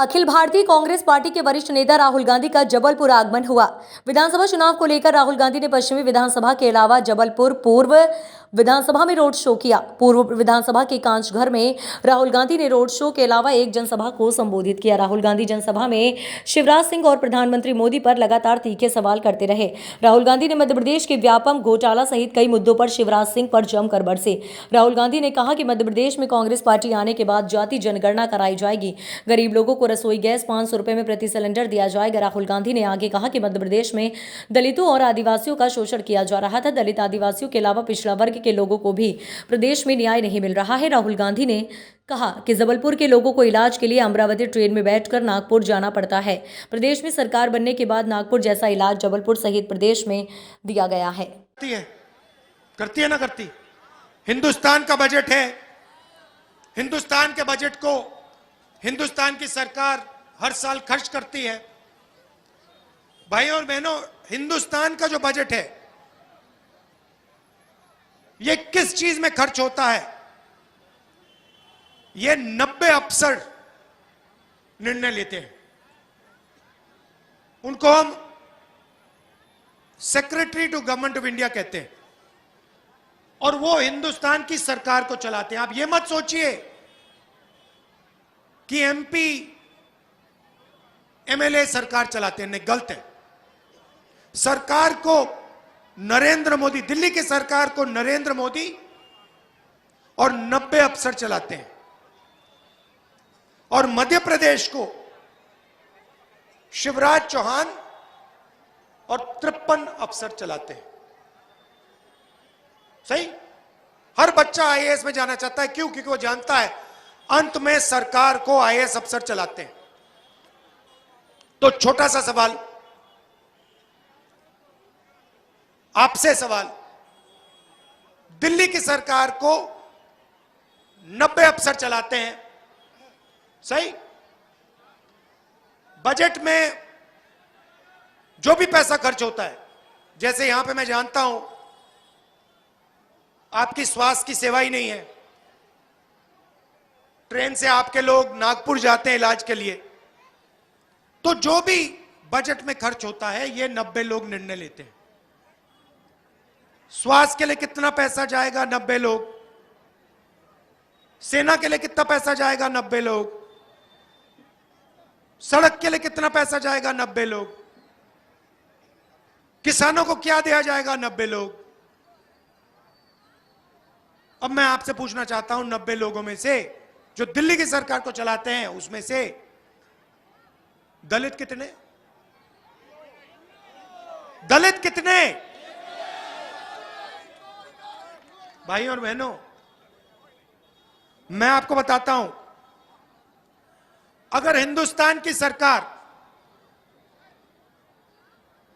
Akhil Bharatiya Congress party के वरिष्ठ नेता राहुल गांधी का जबलपुर आगमन हुआ। विधानसभा चुनाव को लेकर राहुल गांधी ने पश्चिमी विधानसभा के अलावा जबलपुर पूर्व विधानसभा में रोड शो किया। पूर्व विधानसभा के कांचघर में राहुल गांधी ने रोड शो के अलावा एक जनसभा को संबोधित किया। राहुल गांधी जनसभा में शिवराज सिंह और प्रधानमंत्री मोदी पर लगातार तीखे सवाल करते रहे। राहुल गांधी ने मध्य प्रदेश के व्यापम घोटाला सहित कई मुद्दों पर शिवराज सिंह पर जमकर बरसे। राहुल गांधी ने कहा कि मध्य प्रदेश में कांग्रेस पार्टी आने के बाद जाति जनगणना कराई जाएगी, गरीब लोगों को रसोई गैस 500 रुपए में प्रति सिलेंडर दिया जाएगा। राहुल गांधी ने आगे कहा कि मध्य प्रदेश में दलितों और आदिवासियों का शोषण किया जा रहा था। दलित आदिवासियों के अलावा पिछड़ा वर्ग के लोगों को भी प्रदेश में न्याय नहीं मिल रहा है। राहुल गांधी ने कहा कि जबलपुर के लोगों को इलाज के लिए अमरावती ट्रेन में बैठकर नागपुर जाना पड़ता है। प्रदेश में सरकार बनने के बाद नागपुर जैसा इलाज जबलपुर सहित प्रदेश में दिया गया है। करती है ना करती। हिंदुस्तान का बजट है, हिंदुस्तान के बजट को हिंदुस्तान की सरकार हर साल खर्च करती है। भाइयों और बहनों, हिंदुस्तान का जो बजट है ये किस चीज में खर्च होता है? ये 90 अफसर निर्णय लेते हैं। उनको हम secretary to government of India कहते हैं और वो हिंदुस्तान की सरकार को चलाते हैं। आप ये मत सोचिए कि एमपी एमएलए सरकार चलाते हैं, नहीं, गलत है। सरकार को नरेंद्र मोदी, दिल्ली की सरकार को नरेंद्र मोदी और 90 अफसर चलाते हैं और मध्य प्रदेश को शिवराज चौहान और 53 अफसर चलाते हैं। सही? हर बच्चा आईएएस में जाना चाहता है। क्यों? क्योंकि वो जानता है अंत में सरकार को आईएएस अफसर चलाते हैं। तो छोटा सा सवाल, आपसे सवाल, दिल्ली की सरकार को 90 अफसर चलाते हैं, सही? बजट में जो भी पैसा खर्च होता है, जैसे यहां पे मैं जानता हूं आपकी स्वास्थ्य की सेवा ही नहीं है, ट्रेन से आपके लोग नागपुर जाते हैं इलाज के लिए, तो जो भी बजट में खर्च होता है ये 90 लोग निर्णय लेते हैं। स्वास्थ्य के लिए कितना पैसा जाएगा? 90 लोग। सेना के लिए कितना पैसा जाएगा? 90 लोग। सड़क के लिए कितना पैसा जाएगा? 90 लोग। किसानों को क्या दिया जाएगा? 90 लोग। अब मैं आपसे पूछना चाहता हूं, 90 लोगों में से जो दिल्ली की सरकार को चलाते हैं उसमें से दलित कितने? दलित कितने? भाइयों और बहनों, मैं आपको बताता हूं, अगर हिंदुस्तान की सरकार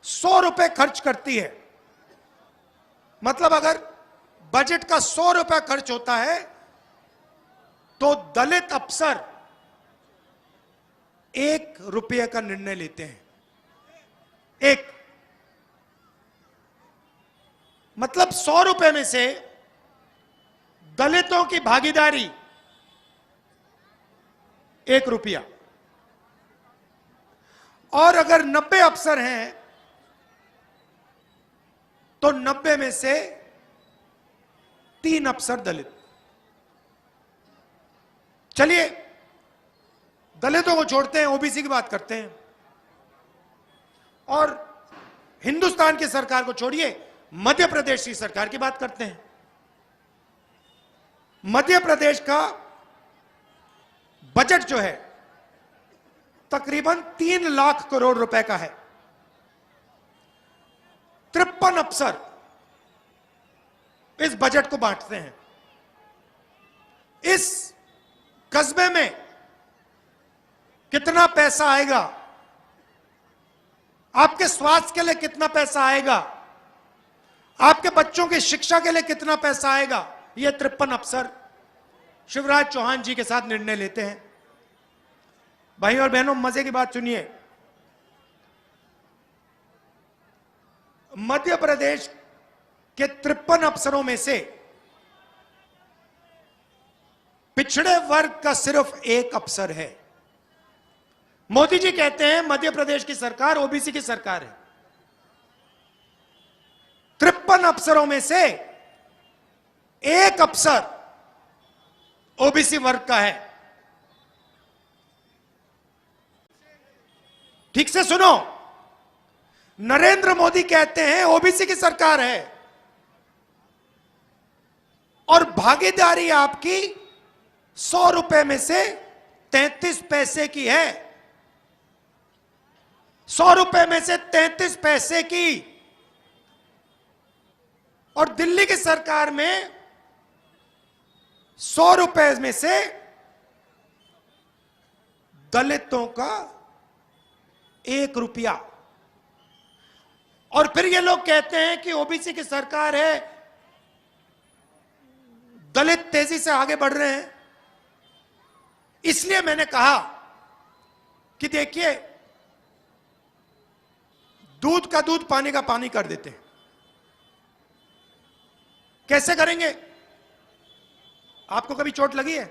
100 रुपए खर्च करती है, मतलब अगर बजट का 100 रुपए खर्च होता है तो दलित अफसर 1 रुपये का निर्णय लेते हैं। एक मतलब 100 रुपए में से दलितों की भागीदारी 1 रुपया, और अगर 90 अफसर हैं तो 90 में से 3 अफसर दलित। चलिए दलितों को छोड़ते हैं, ओबीसी की बात करते हैं, और हिंदुस्तान की सरकार को छोड़िए, मध्य प्रदेश की सरकार की बात करते हैं। मध्य प्रदेश का बजट जो है तकरीबन 3 लाख करोड़ रुपए का है। 53 अफसर इस बजट को बांटते हैं। इस कस्बे में कितना पैसा आएगा? आपके स्वास्थ्य के लिए कितना पैसा आएगा? आपके बच्चों की शिक्षा के लिए कितना पैसा आएगा? ये 53 अफसर शिवराज चौहान जी के साथ निर्णय लेते हैं। भाइयों और बहनों, मजे की बात सुनिए, मध्य प्रदेश के 53 अफसरों में से पिछड़े वर्ग का सिर्फ 1 अफसर है। मोदी जी कहते हैं मध्य प्रदेश की सरकार ओबीसी की सरकार है। 53 अफसरों में से एक अफसर ओबीसी वर्ग का है। ठीक से सुनो, नरेंद्र मोदी कहते हैं ओबीसी की सरकार है और भागीदारी आपकी 100 रुपए में से 33 पैसे की है। 100 रुपए में से 33 पैसे की। और दिल्ली की सरकार में 100 रुपए में से दलितों का 1 रुपया। और फिर ये लोग कहते हैं कि ओबीसी की सरकार है, दलित तेजी से आगे बढ़ रहे हैं। इसलिए मैंने कहा कि देखिए, दूध का दूध पानी का पानी कर देते हैं। कैसे करेंगे? आपको कभी चोट लगी है?